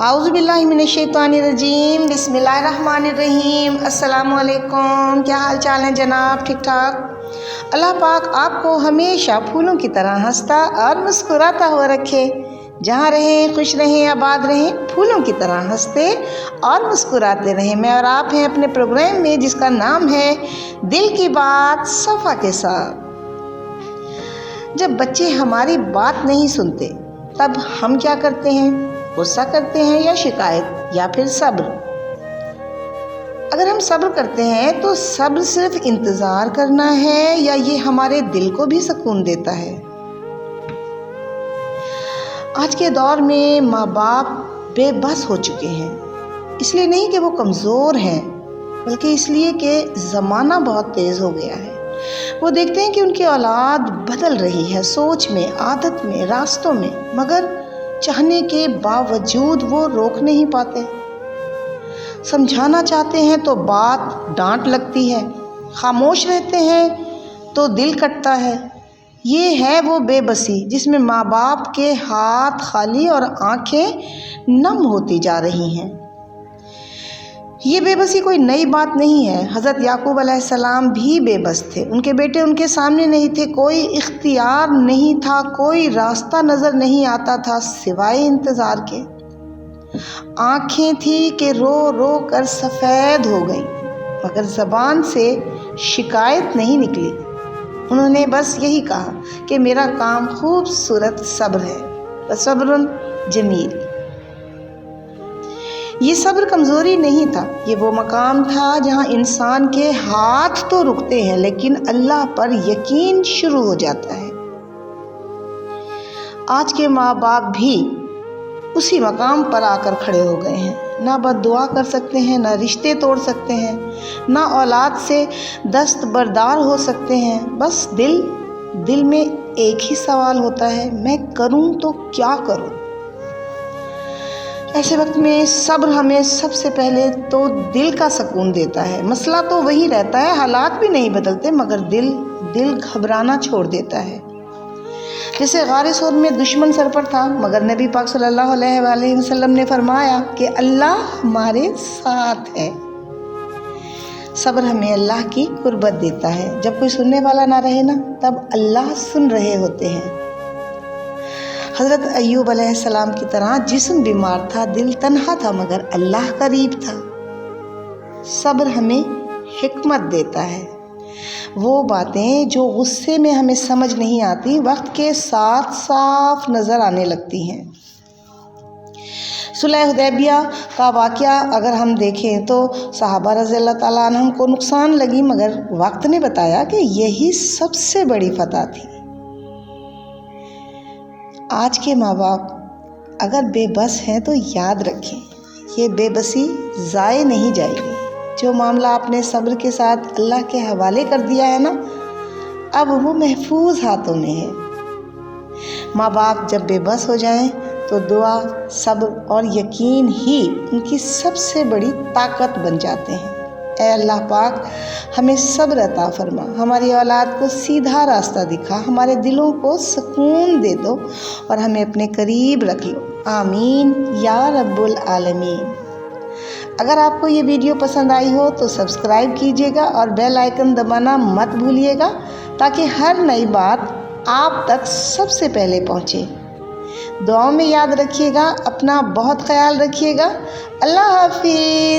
اعوذ باللہ من الشیطان الرجیم، بسم اللہ الرحمن الرحیم۔ السلام علیکم، کیا حال چال ہیں جناب؟ ٹھیک ٹھاک؟ اللہ پاک آپ کو ہمیشہ پھولوں کی طرح ہنستا اور مسکراتا ہوا رکھے۔ جہاں رہیں خوش رہیں، آباد رہیں، پھولوں کی طرح ہنستے اور مسکراتے رہیں۔ میں اور آپ ہیں اپنے پروگرام میں جس کا نام ہے دل کی بات صفا کے ساتھ۔ جب بچے ہماری بات نہیں سنتے تب ہم کیا کرتے ہیں؟ غصہ کرتے ہیں یا شکایت یا پھر صبر؟ اگر ہم صبر کرتے ہیں تو صبر صرف انتظار کرنا ہے یا یہ ہمارے دل کو بھی سکون دیتا ہے؟ آج کے دور میں ماں باپ بے بس ہو چکے ہیں، اس لیے نہیں کہ وہ کمزور ہیں بلکہ اس لیے کہ زمانہ بہت تیز ہو گیا ہے۔ وہ دیکھتے ہیں کہ ان کی اولاد بدل رہی ہے، سوچ میں، عادت میں، راستوں میں، مگر چاہنے کے باوجود وہ روک نہیں پاتے۔ سمجھانا چاہتے ہیں تو بات ڈانٹ لگتی ہے، خاموش رہتے ہیں تو دل کٹتا ہے۔ یہ ہے وہ بے بسی جس میں ماں باپ کے ہاتھ خالی اور آنکھیں نم ہوتی جا رہی ہیں۔ یہ بے بسی کوئی نئی بات نہیں ہے۔ حضرت یعقوب علیہ السلام بھی بے بس تھے، ان کے بیٹے ان کے سامنے نہیں تھے، کوئی اختیار نہیں تھا، کوئی راستہ نظر نہیں آتا تھا سوائے انتظار کے۔ آنکھیں تھی کہ رو رو کر سفید ہو گئیں مگر زبان سے شکایت نہیں نکلی۔ انہوں نے بس یہی کہا کہ میرا کام خوبصورت صبر ہے، صبر جمیل۔ یہ صبر کمزوری نہیں تھا، یہ وہ مقام تھا جہاں انسان کے ہاتھ تو رکتے ہیں لیکن اللہ پر یقین شروع ہو جاتا ہے۔ آج کے ماں باپ بھی اسی مقام پر آ کر کھڑے ہو گئے ہیں۔ نہ بد دعا کر سکتے ہیں، نہ رشتے توڑ سکتے ہیں، نہ اولاد سے دستبردار ہو سکتے ہیں۔ بس دل میں ایک ہی سوال ہوتا ہے، میں کروں تو کیا کروں؟ ایسے وقت میں صبر ہمیں سب سے پہلے تو دل کا سکون دیتا ہے۔ مسئلہ تو وہی رہتا ہے، حالات بھی نہیں بدلتے مگر دل گھبرانا چھوڑ دیتا ہے۔ جیسے غار ثور میں دشمن سر پر تھا مگر نبی پاک صلی اللہ علیہ وآلہ وسلم نے فرمایا کہ اللہ ہمارے ساتھ ہے۔ صبر ہمیں اللہ کی قربت دیتا ہے۔ جب کوئی سننے والا نہ رہے نا تب اللہ سن رہے ہوتے ہیں۔ حضرت ایوب علیہ السلام کی طرح جسم بیمار تھا، دل تنہا تھا مگر اللہ قریب تھا۔ صبر ہمیں حکمت دیتا ہے۔ وہ باتیں جو غصے میں ہمیں سمجھ نہیں آتی وقت کے ساتھ صاف نظر آنے لگتی ہیں۔ صلح حدیبیہ کا واقعہ اگر ہم دیکھیں تو صحابہ رضی اللہ تعالیٰ عنہم کو نقصان لگی مگر وقت نے بتایا کہ یہی سب سے بڑی فتح تھی۔ آج کے ماں باپ اگر بے بس ہیں تو یاد رکھیں یہ بے بسی ضائع نہیں جائے گی۔ جو معاملہ آپ نے صبر کے ساتھ اللہ کے حوالے کر دیا ہے نا، اب وہ محفوظ ہاتھوں میں ہے۔ ماں باپ جب بے بس ہو جائیں تو دعا، صبر اور یقین ہی ان کی سب سے بڑی طاقت بن جاتے ہیں۔ اے اللہ پاک ہمیں صبر عطا فرما، ہماری اولاد کو سیدھا راستہ دکھا، ہمارے دلوں کو سکون دے دو اور ہمیں اپنے قریب رکھ لو، آمین یا رب العالمین۔ اگر آپ کو یہ ویڈیو پسند آئی ہو تو سبسکرائب کیجیے گا اور بیل آئیکن دبانا مت بھولیے گا تاکہ ہر نئی بات آپ تک سب سے پہلے پہنچے۔ دعاؤں میں یاد رکھیے گا، اپنا بہت خیال رکھیے گا۔ اللہ حافظ۔